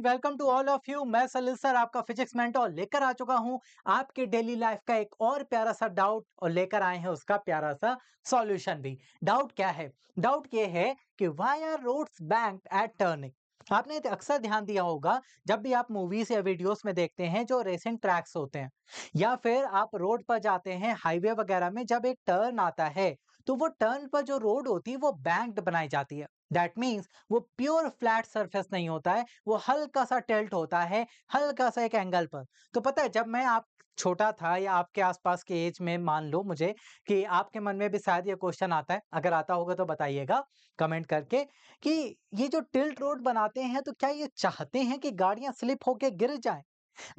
And welcome to all of you. मैं Salil sir आपका physics mentor लेकर आ चुका हूं आपके डेली लाइफ का एक और प्यारा सा डाउट और लेकर आए हैं उसका प्यारा सा सॉल्यूशन भी। डाउट क्या है? डाउट ये है कि why are roads banked at turning. आपने तो अक्सर ध्यान दिया होगा जब भी आप मूवीज या वीडियोस में देखते हैं जो रेसिंग ट्रैक्स होते हैं या फिर आप रोड पर जाते हैं हाईवे वगैरह में, जब एक टर्न आता है तो वो टर्न पर जो रोड होती है वो बैंक्ड बनाई जाती है। दैट मीन्स वो प्योर फ्लैट सरफेस नहीं होता है, वो हल्का सा टिल्ट होता है, हल्का सा एक एंगल पर। तो पता है जब मैं आप छोटा था या आपके आसपास के एज में, मान लो मुझे कि आपके मन में भी शायद ये क्वेश्चन आता है, अगर आता होगा तो बताइएगा कमेंट करके कि ये जो टिल्ट रोड बनाते हैं तो क्या ये चाहते हैं कि गाड़ियां स्लिप होके गिर जाएं?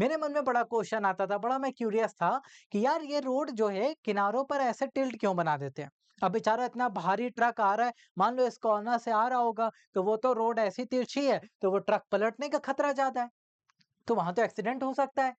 मेरे मन में बड़ा क्वेश्चन आता था, बड़ा मैं क्यूरियस था कि यार ये रोड जो है किनारों पर ऐसे टिल्ट क्यों बना देते हैं। अब बेचारा इतना भारी ट्रक आ रहा है, मान लो इस कॉर्नर से आ रहा होगा, तो वो तो रोड ऐसी तिरछी है तो वो ट्रक पलटने का खतरा ज्यादा है, तो वहां तो एक्सीडेंट हो सकता है।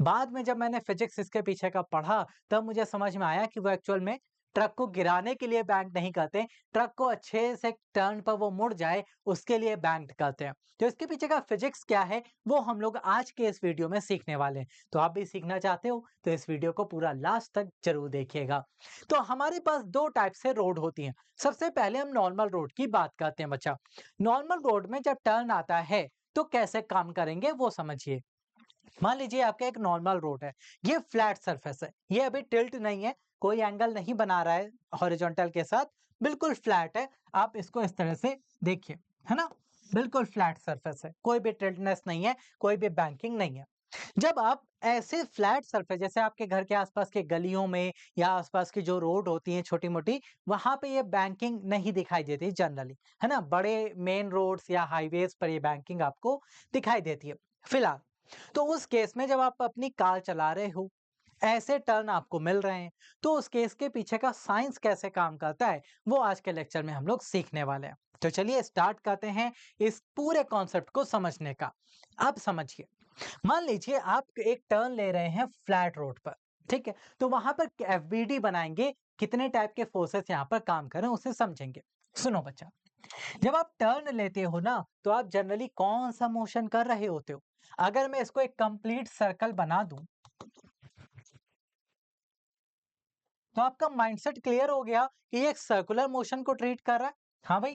बाद में जब मैंने फिजिक्स इसके पीछे का पढ़ा तब मुझे समझ में आया कि वो एक्चुअल में ट्रक को गिराने के लिए बैंक नहीं करते, ट्रक को अच्छे से टर्न पर वो मुड़ जाए उसके लिए बैंक करते हैं। तो इसके पीछे का फिजिक्स क्या है वो हम लोग आज के इस वीडियो में सीखने वाले हैं। तो आप भी सीखना चाहते हो तो इस वीडियो को पूरा लास्ट तक जरूर देखिएगा। तो हमारे पास दो टाइप से रोड होती हैं। सबसे पहले हम नॉर्मल रोड की बात करते हैं बच्चा। नॉर्मल रोड में जब टर्न आता है तो कैसे काम करेंगे वो समझिए। मान लीजिए आपका एक नॉर्मल रोड है, ये फ्लैट सरफेस है, ये अभी टिल्ट नहीं है, कोई एंगल नहीं बना रहा है हॉरिजॉन्टल के साथ, बिल्कुल फ्लैट है। आप इसको इस तरह से देखिए, है ना, बिल्कुल फ्लैट सरफेस है, कोई भी टिल्टनेस नहीं है, कोई भी बैंकिंग नहीं है। जब आप ऐसे फ्लैट सरफेस, जैसे आपके घर के आसपास के गलियों में या आसपास की जो रोड होती है छोटी मोटी, वहां पे ये बैंकिंग नहीं दिखाई देती जनरली, है ना। बड़े मेन रोड्स या हाईवेज पर ये बैंकिंग आपको दिखाई देती है फिलहाल। तो उस केस में जब आप अपनी कार चला रहे हो, ऐसे टर्न आपको मिल रहे हैं, तो उस केस के पीछे का साइंस कैसे काम करता है वो आज के लेक्चर में हम लोग सीखने वाले हैं। तो चलिए स्टार्ट करते हैं इस पूरे कॉन्सेप्ट को समझने का। अब समझिए, मान लीजिए आप एक टर्न ले रहे हैं फ्लैट रोड पर, ठीक है, तो वहां पर एफबीडी बनाएंगे, कितने टाइप के फोर्सेस यहाँ पर काम कर रहे हैं उसे समझेंगे। सुनो बच्चा, जब आप टर्न लेते हो ना तो आप जनरली कौन सा मोशन कर रहे होते हो? अगर मैं इसको एक कंप्लीट सर्कल बना दूं तो आपका माइंडसेट क्लियर हो गया कि ये एक सर्कुलर मोशन को ट्रीट कर रहा है। हाँ भाई,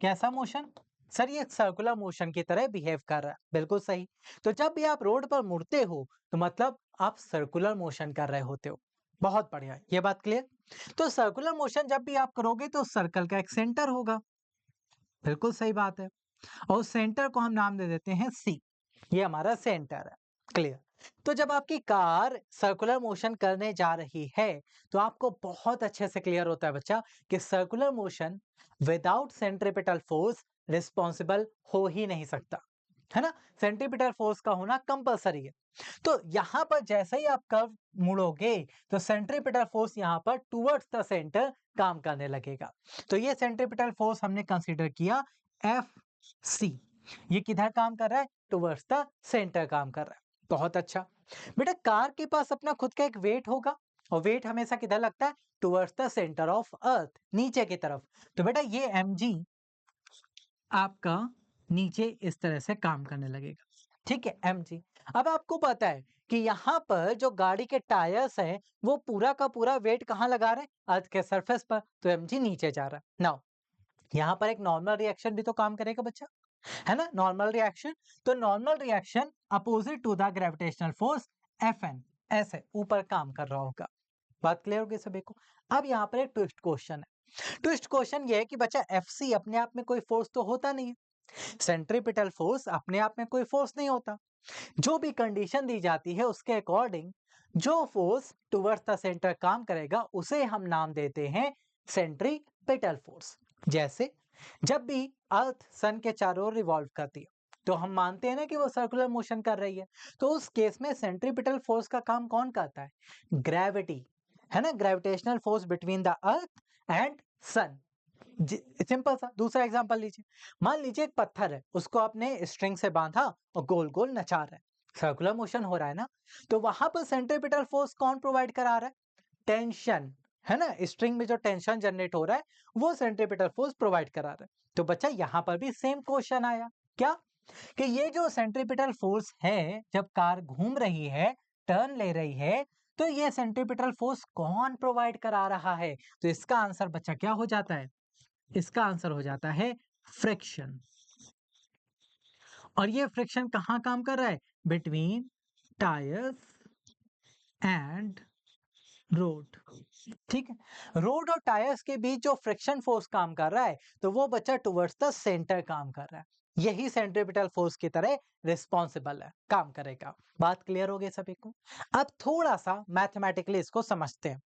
कैसा मोशन? सर ये सर्कुलर मोशन की तरह बिहेव कर रहा है, बिल्कुल सही। तो जब भी आप रोड पर मुड़ते हो तो मतलब आप सर्कुलर मोशन कर रहे होते हो। बहुत बढ़िया, ये बात क्लियर। तो सर्कुलर मोशन जब भी आप करोगे तो सर्कल का एक सेंटर होगा, बिल्कुल सही बात है। और उस सेंटर को हम नाम दे देते हैं सी, ये हमारा सेंटर है। क्लियर। तो जब आपकी कार सर्कुलर मोशन करने जा रही है तो आपको बहुत अच्छे से क्लियर होता है बच्चा कि circular motion without centripetal force responsible हो ही नहीं सकता, है ना। सेंट्रीपिटल फोर्स का होना कंपलसरी है। तो यहां पर जैसे ही आप कर्व मुड़ोगे तो सेंट्रीपिटल फोर्स यहां पर टुवर्ड्स द सेंटर काम करने लगेगा। तो ये सेंट्रीपिटल फोर्स हमने कंसीडर किया एफ सी। ये किधर काम कर रहा है? टुवर्ड्स द सेंटर काम कर रहा है। बहुत अच्छा। बेटा कार के पास अपना खुद का एक वेट होगा, और वेट हमेशा किधर लगता है? Towards the centre of earth, नीचे की तरफ। तो बेटा ये mg आपका नीचे इस तरह से काम करने लगेगा, ठीक है, mg। अब आपको पता है कि यहाँ पर जो गाड़ी के टायर्स हैं वो पूरा का पूरा वेट कहाँ लगा रहे हैं? अर्थ के सरफेस पर, तो mg नीचे जा रहा है। नाउ यहाँ पर एक नॉर्मल रिएक्शन भी तो काम करेगा बच्चा, है ना, नॉर्मल रिएक्शन। तो normal reaction opposite to the gravitational force Fn ऐसे ऊपर काम कर रहा होगा। बात क्लियर होगी सभी को? अब यहाँ पर एक ट्विस्ट क्वेश्चन है। ट्विस्ट क्वेश्चन ये है कि बच्चा Fc अपने आप में कोई फोर्स तो होता नहीं है, सेंट्रीपिटल फोर्स अपने आप में कोई फोर्स नहीं होता। जो भी कंडीशन दी जाती है उसके अकॉर्डिंग जो फोर्स टुवर्ड्स द सेंटर काम करेगा उसे हम नाम देते हैं सेंट्रीपिटल फोर्स। जैसे जब भी अर्थ सन के चारों ओर रिवॉल्व करती है तो हम मानते हैं ना कि वो सर्कुलर मोशन कर रही है, तो उस केस में सेंट्रीपिटल फोर्स का काम कौन करता है? ग्रेविटी, है ना, gravitational force between the earth and sun. Simple सा दूसरा एग्जांपल लीजिए। मान लीजिए एक पत्थर है, उसको आपने स्ट्रिंग से बांधा और गोल गोल नचा रहा है, सर्कुलर मोशन हो रहा है ना, तो वहां पर सेंट्रीपिटल फोर्स कौन प्रोवाइड करा रहा है? टेंशन, है ना, स्ट्रिंग में जो टेंशन जनरेट हो रहा है वो सेंट्रीपिटल फोर्स प्रोवाइड करा रहा है। तो बच्चा यहां पर भी सेम क्वेश्चन आया, क्या? कि ये जो सेंट्रीपिटल फोर्स है, जब कार घूम रही है, टर्न ले रही है, तो ये सेंट्रीपिटल फोर्स कौन प्रोवाइड करा रहा है? तो इसका आंसर बच्चा क्या हो जाता है? इसका आंसर हो जाता है फ्रिक्शन। और ये फ्रिक्शन कहाँ काम कर रहा है? Between tyres and road. ठीक है, रोड और टायर्स के बीच जो फ्रिक्शन फोर्स काम कर रहा है, तो वो बच्चा टुवर्ड्स द सेंटर काम कर रहा है। यही सेंट्रीपिटल फोर्स की तरह रिस्पॉन्सिबल है, काम करेगा। बात क्लियर हो गई सभी को? अब थोड़ा सा मैथमेटिकली इसको समझते हैं।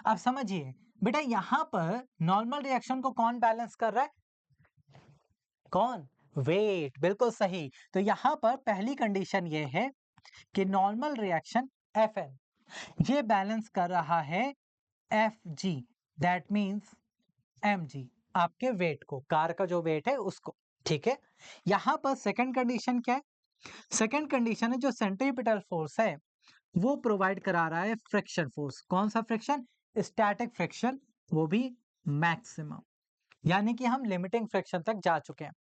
अब समझिए बेटा, यहां पर नॉर्मल रिएक्शन को कौन बैलेंस कर रहा है? कौन? वेट, बिल्कुल सही। तो यहां पर पहली कंडीशन ये है कि नॉर्मल रिएक्शन Fn ये बैलेंस कर रहा है Fg, दैट मींस mg, आपके वेट को, कार का जो वेट है उसको। ठीक है, यहां पर सेकंड कंडीशन क्या है? सेकंड कंडीशन है जो सेंट्रीपिटल फोर्स है वो प्रोवाइड करा रहा है फ्रिक्शन फोर्स। कौन सा फ्रिक्शन? स्टैटिक फ्रिक्शन, वो भी मैक्सिमम। यानी कि हम लिमिटिंग फ्रिक्शन तक जा चुके हैं,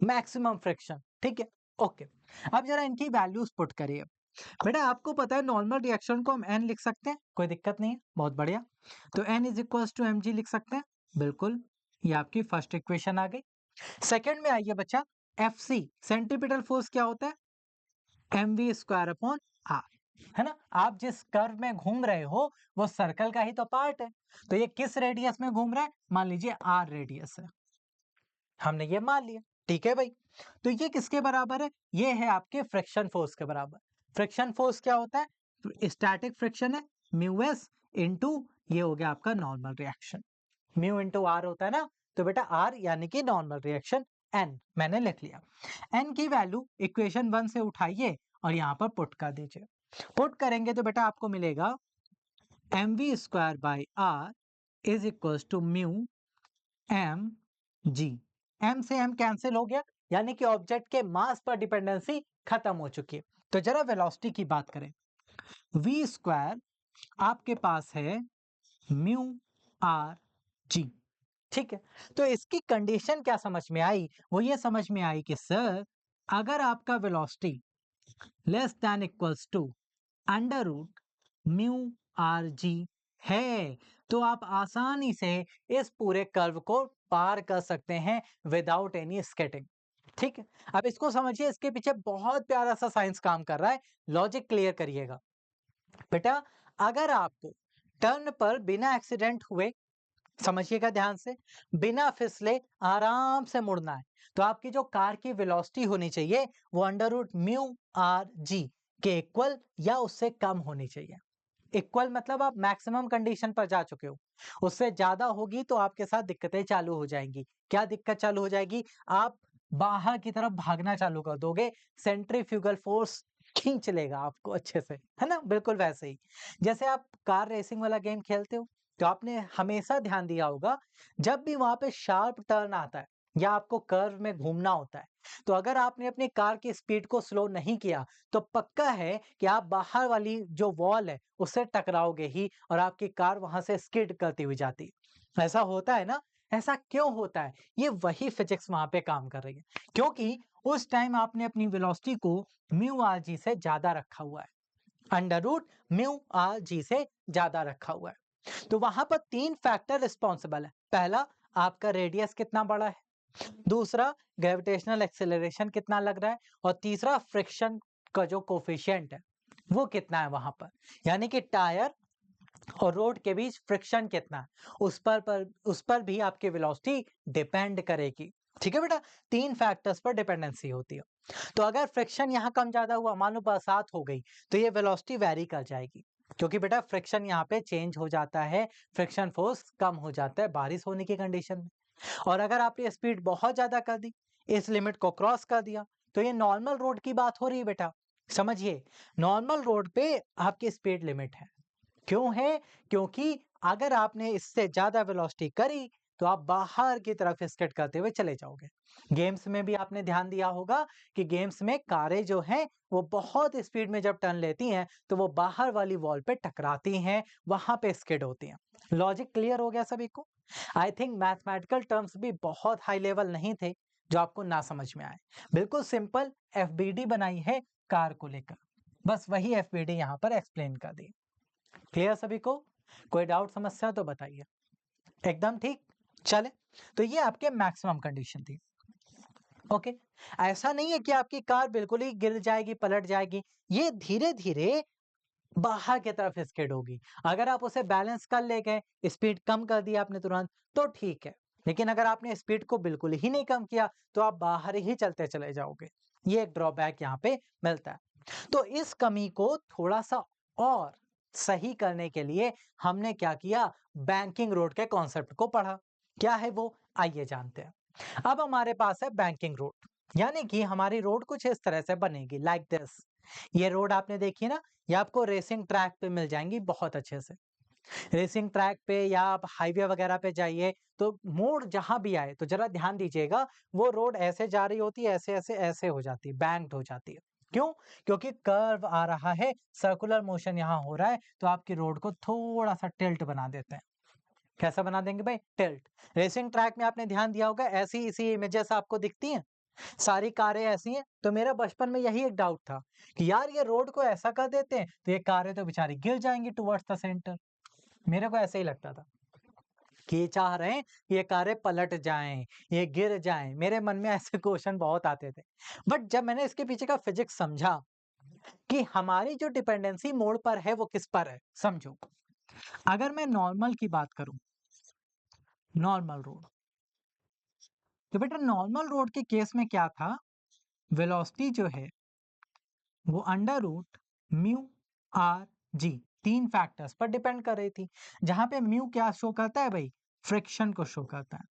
मैक्सिमम फ्रिक्शन। ठीक है, ओके। अब जरा इनकी वैल्यूज पुट करिए। बेटा आपको पता है नॉर्मल रिएक्शन को हम n लिख सकते हैं, कोई दिक्कत नहीं है, बहुत बढ़िया। तो n is equals to mg लिख सकते हैं, बिल्कुल। ये आपकी फर्स्ट इक्वेशन आ गई। सेकंड में आइए बच्चा, Fc सेंट्रीपिटल फोर्स क्या होता है? mv स्क्वायर अपॉन r, है ना? आप जिस कर्व में घूम रहे हो वो सर्कल का ही तो पार्ट है। तो ये किस रेडियस में घूम रहा है? मान लीजिए r रेडियस है, हमने ये मान लिया। ठीक है भाई, तो ये किसके बराबर है? ये है आपके फ्रिक्शन फोर्स के बराबर। फ्रिक्शन फोर्स क्या होता है? स्टैटिक फ्रिक्शन है, म्यू एस इंटू, ये हो गया आपका normal reaction. Mu into r होता है ना, तो बेटा आर यानी कि नॉर्मल रिएक्शन एन मैंने लिख लिया। एन की वैल्यू इक्वेशन 1 से उठाइए और यहाँ पर पुट कर दीजिए। पुट करेंगे तो बेटा आपको मिलेगा m v square by r is equal to mu m g. M से एम कैंसिल हो गया, यानी कि ऑब्जेक्ट के मास पर डिपेंडेंसी खत्म हो चुकी है। तो जरा वेलोसिटी की बात करें, वी स्क्वायर आपके पास है म्यू आर जी। ठीक है, तो इसकी कंडीशन क्या समझ में आई? वो ये समझ में आई कि सर, अगर आपका velocity less than equals to under root mu r g है, तो आप आसानी से इस पूरे कर्व को पार कर सकते हैं विदाउट एनी स्केटिंग। ठीक है, अब इसको समझिए, इसके पीछे बहुत प्यारा सा साइंस काम कर रहा है। लॉजिक क्लियर करिएगा बेटा। अगर आपको टर्न पर बिना एक्सीडेंट हुए, समझिएगा ध्यान से, बिना फिसले आराम से मुड़ना है, तो आपकी जो कार की वेलोसिटी होनी चाहिए वो under root mu r g के इक्वल या उससे कम होनी चाहिए। इक्वल मतलब आप मैक्सिमम कंडीशन पर जा चुके हो, उससे ज्यादा होगी तो आपके साथ दिक्कतें चालू हो जाएंगी। क्या दिक्कत चालू हो जाएगी? आप बाहर की तरफ भागना चालू कर दोगे, सेंट्रीफ्यूगल फोर्स खींच लेगा आपको अच्छे से, है ना? बिल्कुल वैसे ही जैसे आप कार रेसिंग वाला गेम खेलते हो, तो आपने हमेशा ध्यान दिया होगा, जब भी वहां पे शार्प टर्न आता है या आपको कर्व में घूमना होता है, तो अगर आपने अपनी कार की स्पीड को स्लो नहीं किया, तो पक्का है कि आप बाहर वाली जो वॉल है उससे टकराओगे ही और आपकी कार वहां से स्किड करती हुई जाती है। ऐसा होता है ना? ऐसा क्यों होता है? ये वही फिजिक्स वहां पे काम कर रही है, क्योंकि उस टाइम आपने अपनी वेलोसिटी को म्यू आर जी से ज्यादा रखा हुआ है, under root mu r g से ज्यादा रखा हुआ है। तो वहां पर तीन फैक्टर रिस्पॉन्सिबल है। पहला, आपका रेडियस कितना बड़ा है, दूसरा ग्रेविटेशनल एक्सेलरेशन कितना लग रहा है, और तीसरा फ्रिक्शन का जो कोफिशिएंट है वो कितना है वहां पर, यानी कि टायर और रोड के बीच फ्रिक्शन कितना है, उस पर भी आपकी वेलोसिटी डिपेंड करेगी। ठीक है बेटा, तीन फैक्टर्स पर डिपेंडेंसी होती है। तो अगर फ्रिक्शन यहाँ कम ज्यादा हुआ, मान लो बरसात हो गई, तो ये वेलोसिटी वेरी कर जाएगी, क्योंकि बेटा फ्रिक्शन यहाँ पे चेंज हो जाता है, फ्रिक्शन फोर्स कम हो जाता है बारिश होने की कंडीशन में। और अगर आपने स्पीड बहुत ज्यादा कर दी, इस लिमिट को क्रॉस कर दिया, तो ये नॉर्मल रोड की बात हो रही है बेटा। समझिए, नॉर्मल रोड पे आपकी स्पीड लिमिट है। क्यों है? क्योंकि अगर आपने इससे ज्यादा वेलोसिटी करी, तो आप बाहर की तरफ स्किड करते हुए चले जाओगे। गेम्स में भी आपने ध्यान दिया होगा कि गेम्स में कारें जो हैं वो बहुत स्पीड में जब टर्न लेती हैं, तो वो बाहर वाली वॉल पे टकराती हैं, वहां पे स्किड होती हैं। लॉजिक क्लियर हो गया सभी को? आई थिंक मैथमेटिकल टर्म्स भी बहुत हाई लेवल नहीं थे, जो आपको ना समझ में आए। बिल्कुल सिंपल एफबीडी बनाई है कार को लेकर, बस वही एफबीडी यहाँ पर एक्सप्लेन कर दी। क्लियर सभी को? कोई डाउट समस्या तो बताइए। एकदम ठीक। चले, तो ये आपके मैक्सिमम कंडीशन थी। ओके, ऐसा नहीं है कि आपकी कार बिल्कुल ही गिर जाएगी, पलट जाएगी। ये धीरे धीरे बाहर की तरफ स्किड होगी। अगर आप उसे बैलेंस कर ले गए, स्पीड कम कर दी आपने तुरंत, तो ठीक है। लेकिन अगर आपने स्पीड को बिल्कुल ही नहीं कम किया, तो आप बाहर ही चलते चले जाओगे। ये एक ड्रॉबैक यहाँ पे मिलता है। तो इस कमी को थोड़ा सा और सही करने के लिए हमने क्या किया, बैंकिंग रोड के कॉन्सेप्ट को पढ़ा। क्या है वो, आइए जानते हैं। अब हमारे पास है बैंकिंग रोड, यानी कि हमारी रोड कुछ इस तरह से बनेगी, लाइक दिस। ये रोड आपने देखी ना, ये आपको रेसिंग ट्रैक पे मिल जाएंगी बहुत अच्छे से। रेसिंग ट्रैक पे या आप हाईवे वगैरह पे जाइए, तो मोड़ जहां भी आए तो जरा ध्यान दीजिएगा, वो रोड ऐसे जा रही होती है, ऐसे ऐसे ऐसे हो जाती है, बैंक्ड हो जाती है। क्यों? क्योंकि कर्व आ रहा है, सर्कुलर मोशन यहाँ हो रहा है, तो आपकी रोड को थोड़ा सा टिल्ट बना देते हैं। कैसा बना देंगे भाई? टिल्ट। रेसिंग ट्रैक में आपने ध्यान दिया होगा, ऐसी इसी इमेजेस आपको दिखती हैं, सारी कारें ऐसी हैं। तो मेरा बचपन में यही एक डाउट था कि यार ये रोड को ऐसा कर देते हैं तो ये कारें तो बेचारी गिर जाएंगी टुवर्ड्स द सेंटर। मेरे को ऐसे ही लगता था कि ये चाह रहे हैं ये कारें पलट जाएं, ये गिर जाएं। मेरे मन में ऐसे क्वेश्चन बहुत आते थे। बट जब मैंने इसके पीछे का फिजिक्स समझा कि हमारी जो डिपेंडेंसी मोड़ पर है वो किस पर है, समझो। अगर मैं नॉर्मल की बात करूं, नॉर्मल रोड, तो बेटा नॉर्मल रोड के केस में क्या था, वेलोसिटी जो है वो under root mu r g, तीन फैक्टर्स पर डिपेंड कर रही थी। जहां पे म्यू क्या शो करता है भाई, फ्रिक्शन को शो करता है,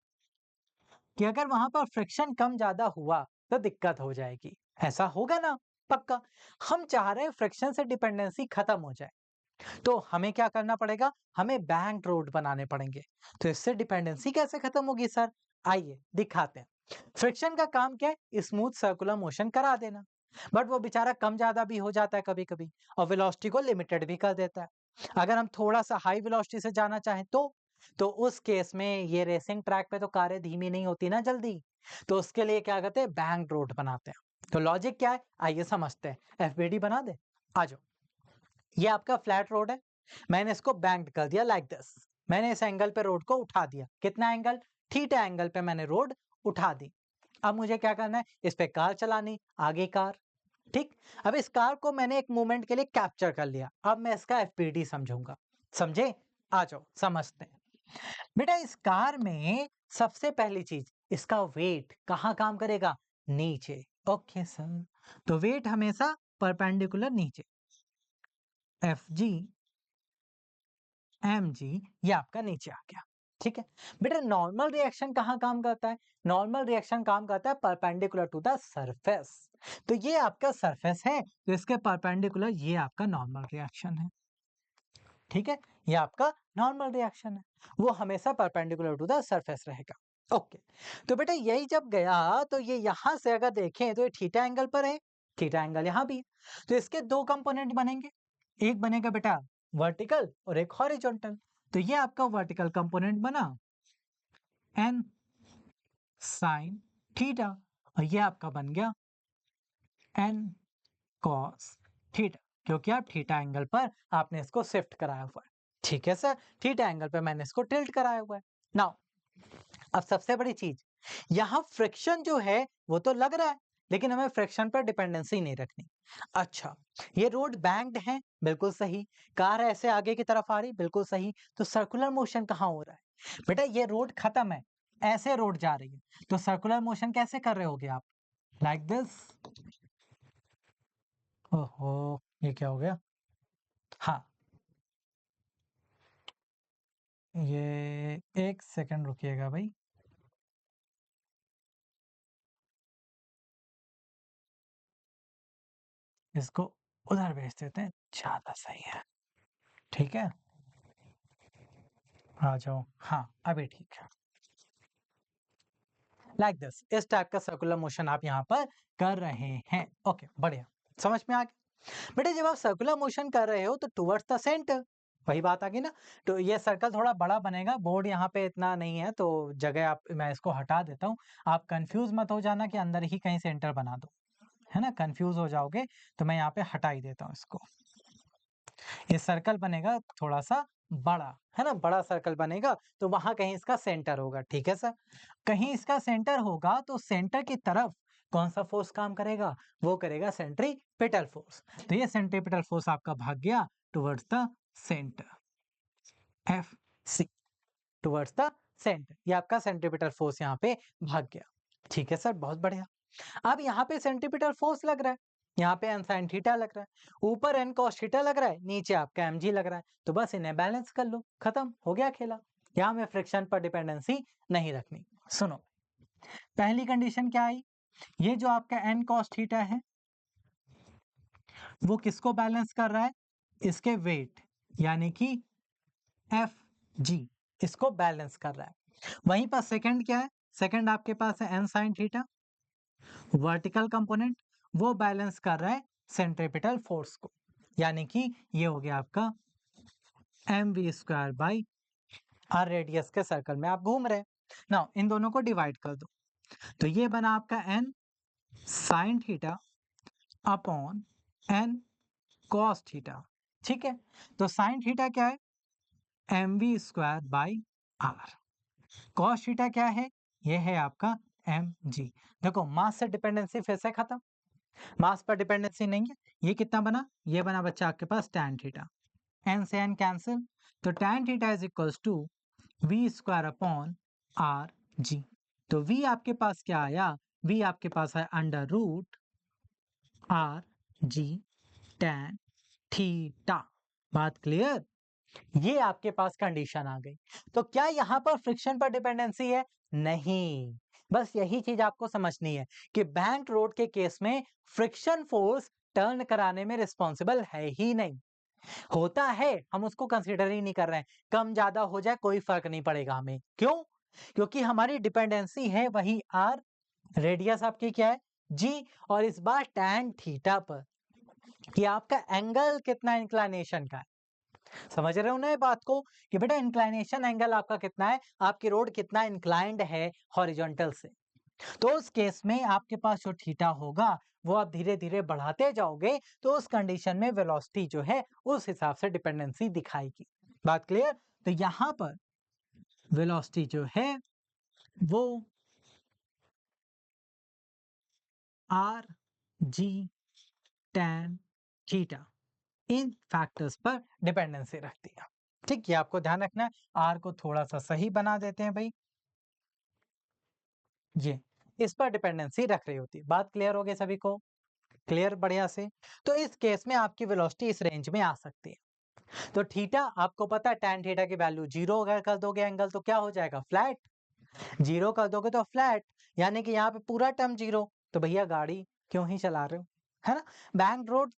कि अगर वहां पर फ्रिक्शन कम ज्यादा हुआ तो दिक्कत हो जाएगी। ऐसा होगा ना, पक्का। हम चाह रहे हैं फ्रिक्शन से डिपेंडेंसी खत्म हो जाए, तो हमें क्या करना पड़ेगा, हमें बैंक रोड बनाने पड़ेंगे। तो इससे डिपेंडेंसी कैसे खत्म होगी सर, आइए दिखाते हैं। फ्रिक्शन का काम क्या है, स्मूथ सर्कुलर मोशन करा देना, बट वो बेचारा कम ज्यादा भी हो जाता है कभी कभी, और वेलोसिटी को लिमिटेड भी कर देता है। अगर हम थोड़ा सा हाई वेलोसिटी से जाना चाहें तो उस केस में ये रेसिंग ट्रैक पे तो कारें धीमी नहीं होती ना जल्दी, तो उसके लिए क्या करते हैं, बैंक रोड बनाते हैं। तो लॉजिक क्या है, आइए समझते हैं। एफबीडी बना दे, आ जाओ। ये आपका फ्लैट रोड है, मैंने इसको बैंक्ड कर दिया लाइक दिस। मैंने इस एंगल पे रोड को उठा दिया, कितना एंगल, थीटा एंगल पे मैंने रोड उठा दी। अब मुझे क्या करना है, इस पे कार चलानी, आगे कार। ठीक, अब इस कार को मैंने एक मोमेंट के लिए कैप्चर कर लिया, अब मैं इसका एफपीडी समझूंगा। समझे? आ जाओ समझते हैं। बेटा इस कार में सबसे पहली चीज, इसका वेट कहाँ काम करेगा, नीचे। ओके सर, तो वेट हमेशा परपेंडिकुलर नीचे, एफ जी एम जी, ये आपका नीचे आ गया। ठीक है बेटा, नॉर्मल रिएक्शन कहाँ काम करता है, नॉर्मल रिएक्शन काम करता है परपेंडिकुलर टू द सरफेस। तो ये आपका सरफेस है, तो इसके परपेंडिकुलर ये आपका नॉर्मल रिएक्शन है। ठीक है, ये आपका नॉर्मल रिएक्शन है, वो हमेशा परपेंडिकुलर टू द सरफेस रहेगा। ओके, तो बेटा यही जब गया, तो ये यहां से अगर देखें तो ये थीटा एंगल पर है, थीटा एंगल यहां भी है। तो इसके दो कंपोनेंट बनेंगे, एक बनेगा बेटा वर्टिकल और एक हॉरिजॉन्टल। तो ये आपका वर्टिकल कंपोनेंट बना एन साइन थीटा, और ये आपका बन गया एन कॉस थीटा, क्योंकि आप थीटा एंगल पर आपने इसको शिफ्ट कराया हुआ है। ठीक है सर, थीटा एंगल पर मैंने इसको टिल्ट कराया हुआ है। नाउ अब सबसे बड़ी चीज, यहां फ्रिक्शन जो है वो तो लग रहा है, लेकिन हमें फ्रिक्शन पर डिपेंडेंसी नहीं रखनी। अच्छा, ये रोड बैंक्ड है, बिल्कुल सही। कार ऐसे आगे की तरफ आ रही, बिल्कुल सही। तो सर्कुलर मोशन कहाँ हो रहा है बेटा, ये रोड खत्म है, ऐसे रोड जा रही है, तो सर्कुलर मोशन कैसे कर रहे होगे आप, लाइक दिस। ओहो, ये क्या हो गया, हाँ, ये एक सेकंड रुकिएगा भाई। इसको उधर भेज देते हैं, ज्यादा सही है। ठीक है, आ जाओ, हाँ अभी ठीक है। लाइक दिस, इस टाइप का सर्कुलर मोशन आप यहाँ पर कर रहे हैं। ओके, बढ़िया, समझ में आ गया। बेटे जब आप सर्कुलर मोशन कर रहे हो तो टुवर्ड्स द सेंटर, वही बात आ गई ना। तो ये सर्कल थोड़ा बड़ा बनेगा, बोर्ड यहाँ पे इतना नहीं है तो जगह आप मैं इसको हटा देता हूँ। आप कंफ्यूज मत हो जाना कि अंदर ही कहीं सेंटर बना दो, है ना, कंफ्यूज हो जाओगे। तो मैं यहाँ पे हटा ही देता हूँ इसको। ये सर्कल बनेगा थोड़ा सा बड़ा, है ना, बड़ा सर्कल बनेगा तो वहां कहीं इसका सेंटर होगा। ठीक है सर, कहीं इसका सेंटर होगा तो सेंटर की तरफ कौन सा फोर्स काम करेगा, वो करेगा सेंट्रीपिटल फोर्स। तो ये सेंट्रीपिटल फोर्स आपका भाग गया towards the centre, F C, towards the centre. ये आपका सेंट्रीपिटल फोर्स यहाँ पे भाग गया। ठीक है सर, बहुत बढ़िया। अब यहाँ पे सेंट्रीपिटल फोर्स लग रहा है, यहाँ पे एन साइन थीटा लग रहा है, ऊपर एन कॉस थीटा लग रहा है, नीचे आपका एम जी लग रहा है। तो बस इन्हें बैलेंस कर लो, खत्म हो गया खेला। यहाँ में फ्रिक्शन पर डिपेंडेंसी नहीं रखनी। सुनो, पहली कंडीशन क्या आई, ये जो आपका एन कॉस थीटा है वो किसको बैलेंस कर रहा है, इसके वेट यानी कि एफ जी, इसको बैलेंस कर रहा है। वहीं पर सेकंड क्या है, सेकंड आपके पास है n sine theta, vertical component, वो बैलेंस कर रहा है सेंट्रीपिटल फोर्स को, यानी कि ये हो गया आपका m v square by r, radius के सर्कल में आप घूम रहे हैं ना। इन दोनों को डिवाइड कर दो तो ये बना आपका n sine theta upon n cos theta. ठीक है, तो साइन थीटा क्या है, m v square by r, cos theta क्या है, ये है आपका एम जी। देखो मास से डिपेंडेंसी फिर से खत्म, मास पर डिपेंडेंसी नहीं है। ये कितना बना, ये बना बच्चा आपके पास tan थीटा, n से n कैंसिल, तो tan theta is equals to v square upon r g. तो v आपके पास क्या आया, v आपके पास है under root r g tan theta. बात क्लियर, ये आपके पास कंडीशन आ गई। तो क्या यहाँ पर फ्रिक्शन पर डिपेंडेंसी है, नहीं। बस यही चीज आपको समझनी है कि बैंक रोड के केस में फ्रिक्शन फोर्स टर्न कराने में रिस्पॉन्सिबल है ही नहीं। होता है, हम उसको कंसीडर ही नहीं कर रहे हैं, कम ज्यादा हो जाए कोई फर्क नहीं पड़ेगा हमें। क्यों, क्योंकि हमारी डिपेंडेंसी है वही आर, रेडियस आपकी क्या है जी, और इस बार टैन थीटा पर कि आपका एंगल कितना इंक्लाइनेशन का है। समझ रहे हो ना ये बात को कि बेटा इंक्लाइनेशन एंगल आपका कितना है, आपकी रोड कितना इंक्लाइंड है हॉरिजॉन्टल से। तो उस केस में आपके पास जो थीटा होगा वो आप धीरे धीरे बढ़ाते जाओगे तो उस कंडीशन में वेलोसिटी जो है उस हिसाब से डिपेंडेंसी दिखाएगी। बात क्लियर, तो यहां पर वेलोसिटी जो है वो R G tan theta in factors पर डिपेंडेंसी रखती है। ठीक, ये आपको ध्यान रखना है। आर को थोड़ा सा सही बना देते हैं भाई, ये इस पर डिपेंडेंसी रख रही होती है। बात क्लियर हो गई सभी को, क्लियर बढ़िया से। तो इस केस में आपकी वेलोसिटी इस रेंज में आ सकती है। तो थीटा आपको पता है, tan थीटा की वैल्यू 0 अगर कर दोगे एंगल तो क्या हो जाएगा, फ्लैट। 0 कर दोगे तो फ्लैट, यानी कि यहाँ पे पूरा टर्म 0। तो भैया गाड़ी क्यों ही चला रहे हो, है ना। बैंक रोड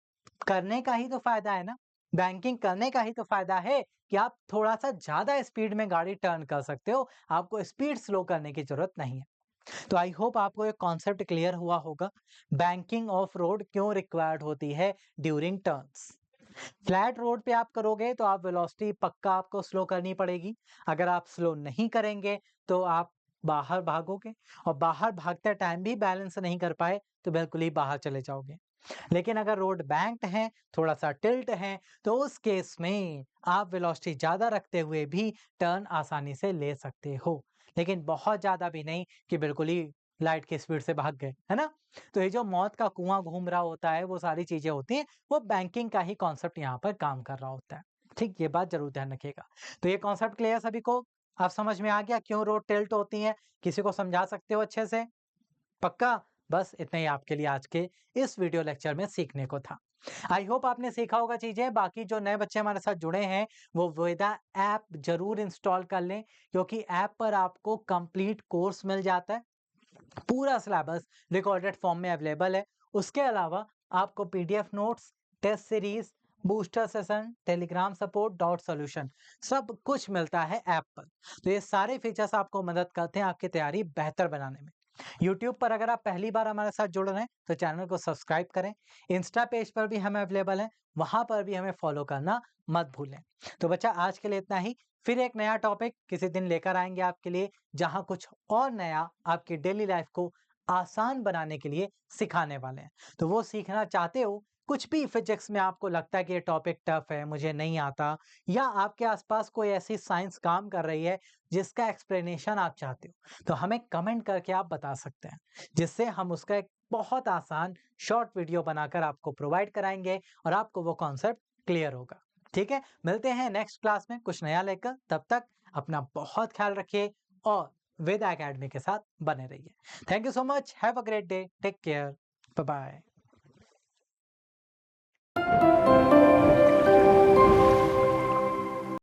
करने का ही तो फायदा है ना, बैंकिंग करने का ही तो फायदा है कि आप थोड़ा सा ज्यादा स्पीड में गाड़ी टर्न कर सकते हो, आपको स्पीड स्लो करने की जरूरत नहीं है। तो आई होप आपको एक कॉन्सेप्ट क्लियर हुआ होगा, बैंकिंग ऑफ रोड क्यों रिक्वायर्ड होती है ड्यूरिंग टर्न्स। फ्लैट रोड पे आप करोगे तो आप वेलोसिटी पक्का आपको स्लो करनी पड़ेगी, अगर आप स्लो नहीं करेंगे तो आप बाहर भागोगे, और बाहर भागते टाइम भी बैलेंस नहीं कर पाए तो बिल्कुल ही बाहर चले जाओगे। लेकिन अगर रोड बैंक्ड है, थोड़ा सा टिल्ट है, तो उस केस में आप वेलोसिटी ज्यादा रखते हुए भी टर्न आसानी से ले सकते हो, लेकिन बहुत ज्यादा भी नहीं कि बिल्कुल ही लाइट की स्पीड से भाग गए, है ना। तो ये जो मौत का कुआं घूम रहा होता है वो सारी चीजें होती हैं, वो बैंकिंग का ही कॉन्सेप्ट यहाँ पर काम कर रहा होता है। ठीक, ये बात जरूर ध्यान रखिएगा। तो ये कॉन्सेप्ट क्लियर सभी को, आप समझ में आ गया क्यों रोड टिल्ट होती है, किसी को समझा सकते हो अच्छे से, पक्का। बस इतना ही आपके लिए आज के इस वीडियो लेक्चर में सीखने को था। आई होप आपने सीखा होगा चीजें। बाकी जो नए बच्चे हमारे साथ जुड़े हैं वो वेदा ऐप जरूर इंस्टॉल कर लें, क्योंकि ऐप पर आपको कंप्लीट कोर्स मिल जाता है, पूरा सिलेबस रिकॉर्डेड फॉर्म में अवेलेबल है। उसके अलावा आपको PDF notes, test series, booster session, Telegram support, doubt solution, सब कुछ मिलता है ऐप पर। तो ये सारे फीचर्स आपको मदद करते हैं आपकी तैयारी बेहतर बनाने में। यूट्यूब पर अगर आप पहली बार हमारे साथ जुड़ रहे हैं तो चैनल को सब्सक्राइब करें। इंस्टा पेज पर भी हम अवेलेबल हैं, वहां पर भी हमें फॉलो करना मत भूलें। तो बच्चा आज के लिए इतना ही। फिर एक नया टॉपिक किसी दिन लेकर आएंगे आपके लिए, जहां कुछ और नया आपकी डेली लाइफ को आसान बनाने के लिए सिखाने वाले हैं। तो वो सीखना चाहते हो, कुछ भी फिजिक्स में आपको लगता है कि ये टॉपिक टफ है, मुझे नहीं आता, या आपके आसपास कोई ऐसी साइंस काम कर रही है जिसका एक्सप्लेनेशन आप चाहते हो, तो हमें कमेंट करके आप बता सकते हैं, जिससे हम उसका एक बहुत आसान शॉर्ट वीडियो बनाकर आपको प्रोवाइड कराएंगे और आपको वो कॉन्सेप्ट क्लियर होगा। ठीक है, मिलते हैं नेक्स्ट क्लास में कुछ नया लेकर। तब तक अपना बहुत ख्याल रखिए और वेदा एकेडमी के साथ बने रहिए। Thank you so much, have a great day, take care, bye bye.